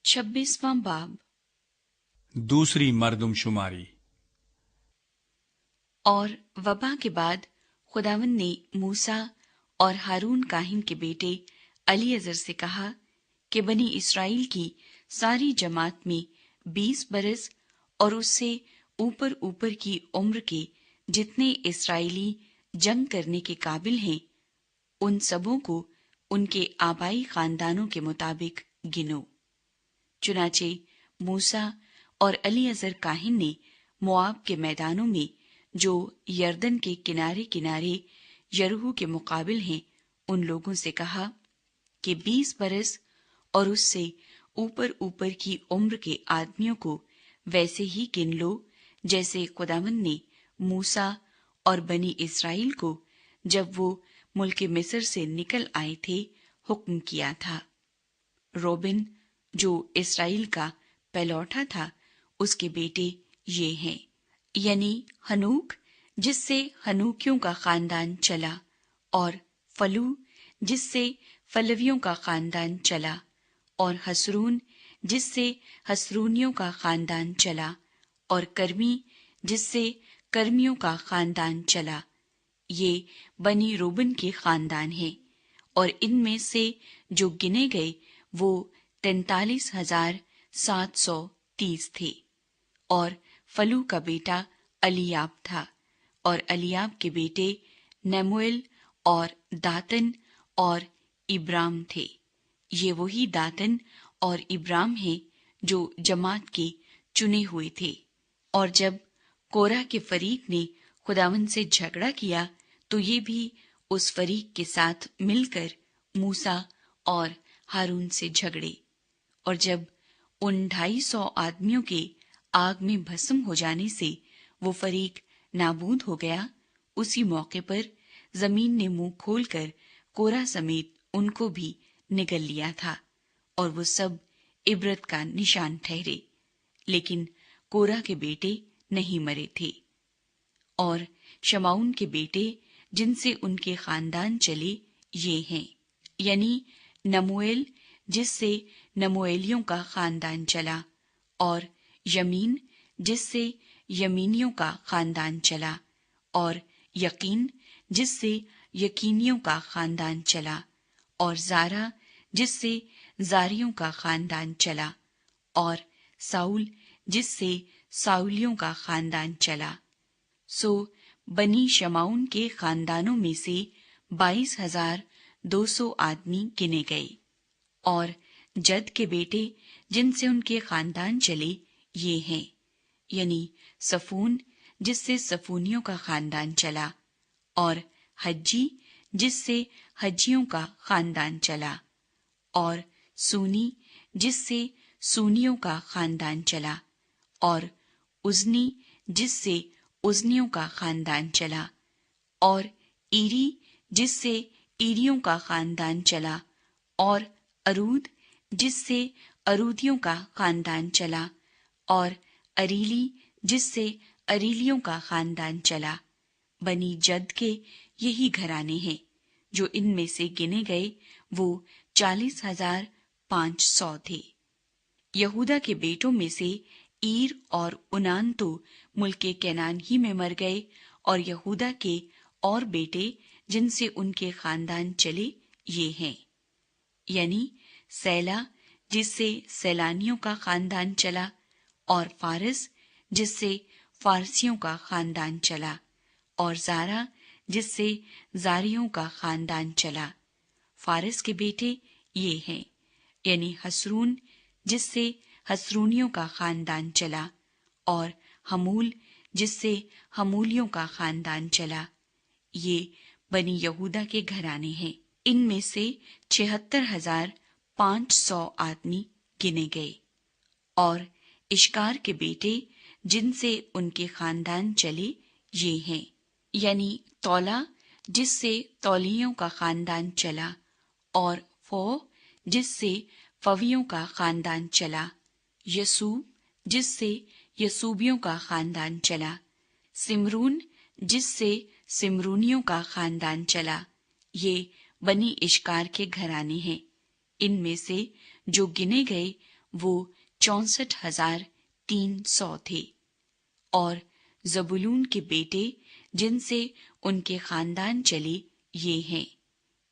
26वां बाब। दूसरी मर्दमशुमारी। और वबा के बाद खुदावंद ने मूसा और हारून काहिन के बेटे अलीअजर से कहा कि बनी इस्राएल की सारी जमात में 20 बरस और उससे ऊपर ऊपर की उम्र के जितने इस्राएली जंग करने के काबिल हैं, उन सबों को उनके आबाई खानदानों के मुताबिक गिनो। चुनाचे मूसा और अलीअजर काहिन ने मोआब के मैदानों में, जो यरदन के किनारे किनारे यरीहो के मुकाबिल हैं, उन लोगों से कहा कि 20 बरस और उससे ऊपर ऊपर की उम्र के आदमियों को वैसे ही गिन लो जैसे खुदावंद ने मूसा और बनी इस्राएल को जब वो मुल्क मिस्र से निकल आए थे हुक्म किया था। रोबिन, जो इस्राएल का पहलौठा था, उसके बेटे ये हैं, यानी हनूक, जिससे हनूकियों का खानदान चला, और फलू, जिससे फलवियों का खानदान चला, और हसरून, जिससे हसरूनियों का खानदान चला, और कर्मी, जिससे कर्मियों का खानदान चला। ये बनी रूबन के खानदान हैं, और इनमें से जो गिने गए वो 43,730 थे। और फलू का बेटा अलियाब था, और अलियाब के बेटे नेमुएल और दातन और इब्राम थे। ये वही दातन और इब्राम हैं जो जमात के चुने हुए थे। और जब कोरह के फरीक ने खुदावंद से झगड़ा किया तो ये भी उस फरीक के साथ मिलकर मूसा और हारून से झगड़े। और जब उन 250 आदमियों के आग में भस्म हो जाने से वो फरीक नाबूद हो गया, उसी मौके पर जमीन ने मुंह खोलकर कोरा समेत उनको भी निगल लिया था, और वो सब इबरत का निशान ठहरे। लेकिन कोरा के बेटे नहीं मरे थे। और शमाउन के बेटे जिनसे उनके खानदान चले ये हैं, यानी नमुएल, जिससे नमुएलियों का खानदान चला, और यमीन, जिससे यमीनियों का खानदान चला, और यकीन, जिससे यकीनियों का खानदान चला, और जारा, जिससे जारियों का खानदान चला, और साउल, जिससे साउलियों का खानदान चला। सो बनी शमाउन के खानदानों में से 22,200 आदमी गिने गए। और जद के बेटे जिनसे उनके खानदान चले ये हैं, यानी सफून, जिससे सफूनियों का खानदान चला, और हज्जी, जिससे हज्जियों का खानदान चला, और सूनी, जिससे सूनियों का खानदान चला, और उजनी, जिससे उजनियों का खानदान चला, और ईरी, जिससे ईरियों का खानदान चला, और अरूद, जिससे अरूदियों का खानदान चला, और अरीली, जिससे अरीलियों का खानदान चला। बनी जद के यही घराने हैं। जो इनमें से गिने गए वो 40,500 थे। यहूदा के बेटों में से ईर और उनान तो मुल्के कैनान ही में मर गए, और यहूदा के और बेटे जिनसे उनके खानदान चले ये हैं, यानी सैला, जिससे सैलानियों का खानदान चला, और फारस, जिससे फारसियों का खानदान चला, और जारा, जिससे जारियों का खानदान चला। फारस के बेटे ये हैं, यानी हसरून, जिससे हसरूनियों का खानदान चला, और हमूल, जिससे हमूलियों का खानदान चला। ये बनी यहूदा के घराने हैं। इनमें से 76,500 आदमी गिने गए। और इश्कार के बेटे जिनसे उनके खानदान चले ये हैं, यानी तौला, जिससे तौलियों का खानदान चला, और फो, जिससे फवियों का खानदान चला, यसूब, जिससे यसूबियों का खानदान चला, सिमरून, जिससे सिमरूनियों का खानदान चला। ये बनी इश्कार के घराने हैं। इनमें से जो गिने गए वो 64,300 थे। और जबूलून के बेटे जिनसे उनके खानदान चले ये हैं,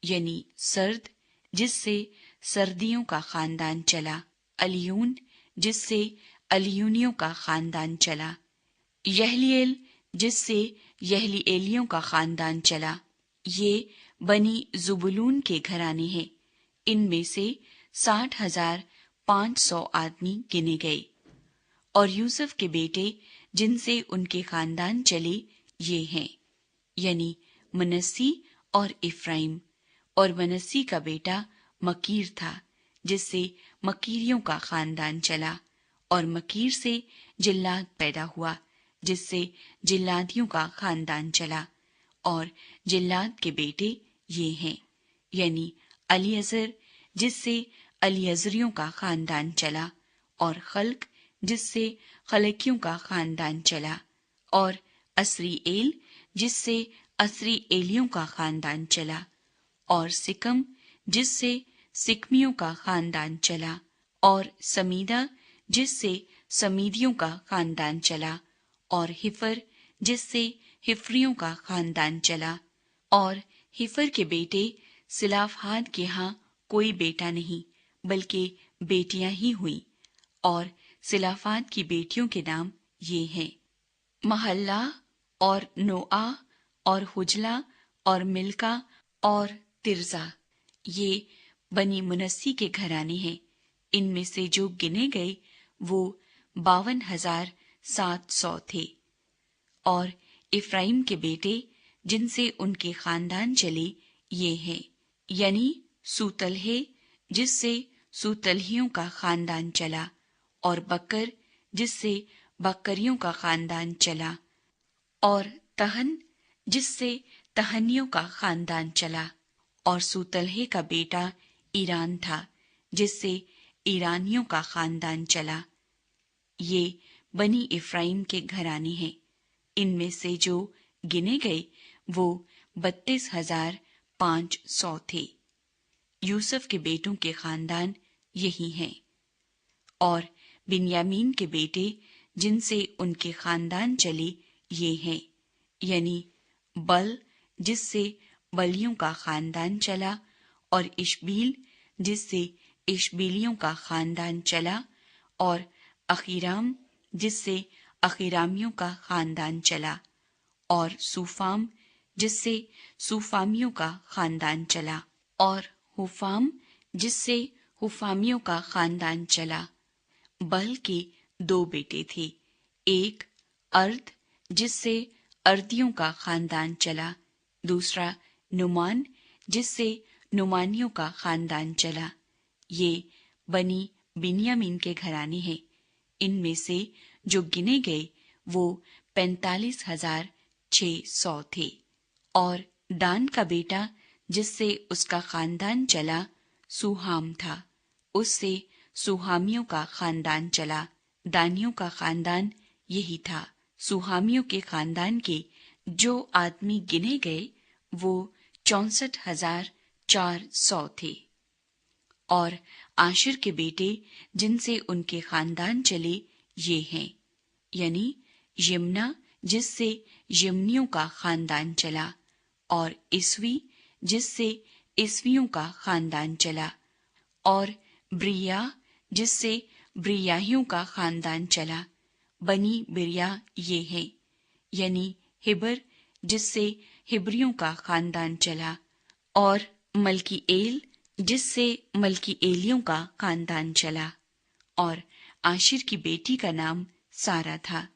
यानी सर्द जिससे सर्दियों का खानदान चला, अलियून जिससे अलियूनियों का खानदान चला, यहलीएल जिससे यहलीएलियों का खानदान चला। ये बनी जुबुलून के घराने हैं। इनमें से 60,500 आदमी गिने गए। और यूसुफ के बेटे जिनसे उनके खानदान चले ये हैं, यानी मनस्सी और इफ्राइम। और मनस्सी का बेटा मकीर था जिससे मकीरियों का खानदान चला। और मकीर से जिल्लाद पैदा हुआ जिससे जिल्लादियों का खानदान चला। और जिल्लाद के बेटे ये हैं, यानी अलीअजर जिससे अलीअजरियों का खानदान चला। और खल्क जिससे खलकियों का खानदान चला। और अस्रीएल जिससे अस्रीएलियों का खानदान चला। और सिकम जिससे सिकमियों का खानदान चला। और समीदा जिससे समीदियों का खानदान चला। और हिफर जिससे हिफरियों का खानदान चला। और हिफर के बेटे सिलाफहाद के यहाँ कोई बेटा नहीं बल्कि बेटियां ही हुई। और सिलाफाद की बेटियों के नाम ये हैं, महल्ला और नोआ और हुजला और मिल्का और तिर्जा। ये बनी मुनस्सी के घराने हैं। इनमें से जो गिने गए वो 52,700 थे। और इफ्राइम के बेटे जिनसे उनके खानदान चले ये हैं, यानी सूतलहे जिससे सूतलहियों का खानदान चला। और बकर जिससे बकरियों का खानदान चला। और तहन जिससे तहनियों का खानदान चला। और सूतलहे का बेटा ईरान था जिससे ईरानियों का खानदान चला। ये बनी इफ्राइम के घराने हैं। इनमें से जो गिने गए वो 32,500 थे। यूसुफ के बेटों के खानदान यही हैं। और बिन्यामीन के बेटे जिनसे उनके खानदान चले ये हैं, यानी बल जिससे बलियों का खानदान चला। और इशबील जिससे इशबीलियों का खानदान चला। और अखीराम जिससे अखीरामियों का खानदान चला। और सूफाम जिससे सूफामियों का खानदान चला। और हुफाम जिससे हुफामियों का खानदान चला। बल के 2 बेटे थे, एक अर्द जिससे अर्दियों का खानदान चला, दूसरा नुमान जिससे नुमानियों का खानदान चला। ये बनी बिन्यामीन के घराने हैं। इनमें से जो गिने गए वो 45,600 थे। और दान का बेटा जिससे उसका खानदान चला सुहाम था, उससे सुहामियों का खानदान चला। दानियों का खानदान यही था। सुहामियों के खानदान के जो आदमी गिने गए वो 64,400 थे। और आशिर के बेटे जिनसे उनके खानदान चले ये हैं, यानी यमुना जिससे यमनियों का खानदान चला। और इसवी जिससे इसवियों का खानदान चला। और ब्रिया जिससे ब्रियाहियों का खानदान चला। बनी बिरिया ये हैं, यानी हिबर जिससे हिब्रियों का खानदान चला। और मल्कीएल जिससे मल्कीएलियों का खानदान चला। और आशिर की बेटी का नाम सारा था।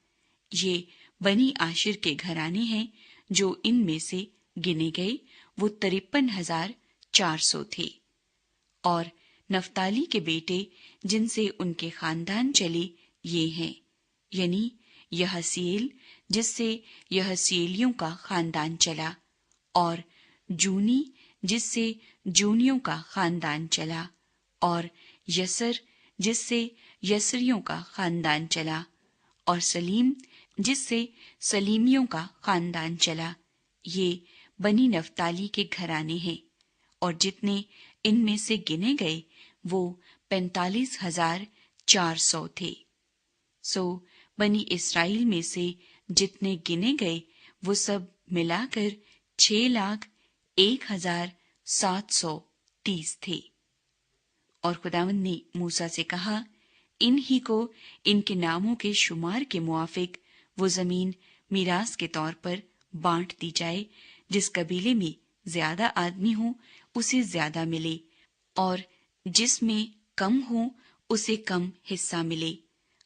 ये बनी आशिर के घराने हैं। जो इनमें से गिने गए वो 53,400 थे। और नफ्ताली के बेटे जिनसे उनके खानदान चले ये हैं, यानी यहसीएल जिससे यहसीएलियों का खानदान चला। और जूनी जिससे जूनियों का खानदान चला। और यसर जिससे यसरियों का खानदान चला। और सलीम जिससे सलीमियों का खानदान चला। ये बनी नफ्ताली के घराने हैं। और जितने इनमें से गिने गए वो 400 थे। सो बनी इस्राएल में से जितने गिने गए वो सब मिलाकर 6,01,730 थे। और खुदावंद ने मूसा से कहा, इन्हीं को इनके नामों के शुमार के मुआफिक वो जमीन मीरास के तौर पर बांट दी जाए। जिस कबीले में ज्यादा आदमी हो उसे ज्यादा मिले, और जिसमें कम हो उसे कम हिस्सा मिले।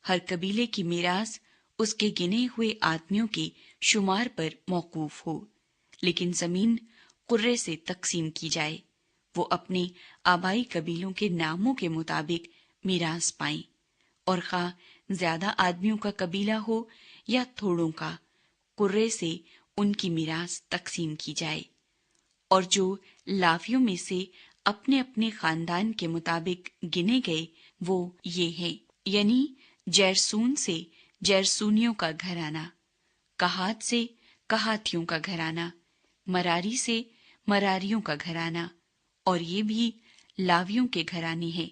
हर कबीले की मीरास उसके गिने हुए आदमियों के शुमार पर मौकूफ हो, लेकिन जमीन कुर्रे से तकसीम की जाए। वो अपने आबाई कबीलों के नामों के मुताबिक मीरास पाएं, और खा ज्यादा आदमियों का कबीला हो या थोड़ों का, कुर्रे से उनकी मीरास तकसीम की जाए। और जो लावियों में से अपने अपने खानदान के मुताबिक गिने गए वो ये हैं, यानी जैरसून से जैरसूनियों का घराना, कहात से कहातियों का घराना, मरारी से मरारियों का घराना। और ये भी लावियों के घराने हैं,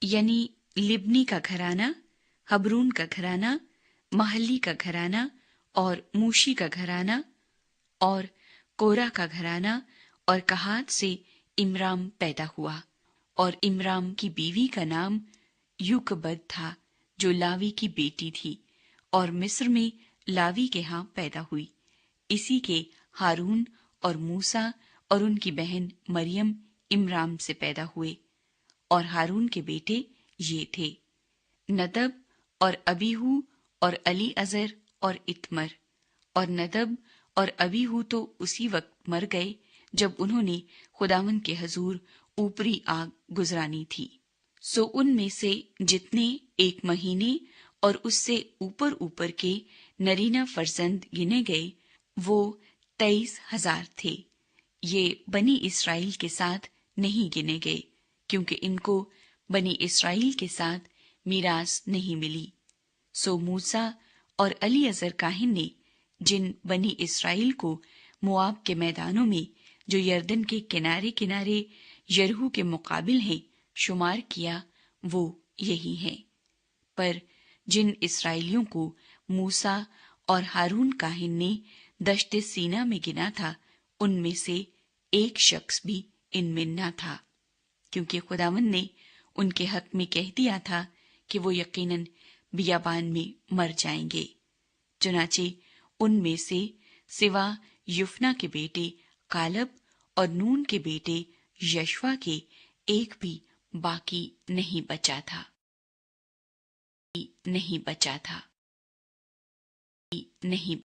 यानी लिब्नी का घराना, हबरून का घराना, महली का घराना और मूशी का घराना, और कोरा का घराना। और कहात से इमराम पैदा हुआ, और इमराम की बीवी का नाम यूकबद था, जो लावी की बेटी थी, और मिस्र में लावी के यहाँ पैदा हुई। इसी के हारून और मूसा और उनकी बहन मरियम इमराम से पैदा हुए। और हारून के बेटे ये थे, नदब और अबीहू और अली अजर और इतमर। और नदब और अबीहू तो उसी वक्त मर गए जब उन्होंने खुदावंद के हजूर ऊपरी आग गुजरानी थी। सो उनमें से जितने 1 महीने और उससे ऊपर ऊपर के नरीना फर्जंद गिने गए वो 23,000 थे। ये बनी इस्राएल के साथ नहीं गिने गए, क्योंकि इनको बनी इस्राएल के साथ मीरास नहीं मिली। सो मूसा और अली अजर काहिन ने जिन बनी इस्राएल को मुआब के मैदानों में, जो यरदन के किनारे किनारे यरहू के मुकाबिल हैं, शुमार किया, वो यही हैं। पर जिन इस्राएलियों को मूसा और हारून काहिन ने दश्ते सीना में गिना था, उनमें से एक शख्स भी इनमें न था, क्योंकि खुदावंद ने उनके हक में कह दिया था कि वो यकीनन बियाबान में मर जाएंगे। चुनाचे उनमें से सिवा युफना के बेटे कालब और नून के बेटे यशवा के एक भी बाकी नहीं बचा था। नहीं बचा था। नहीं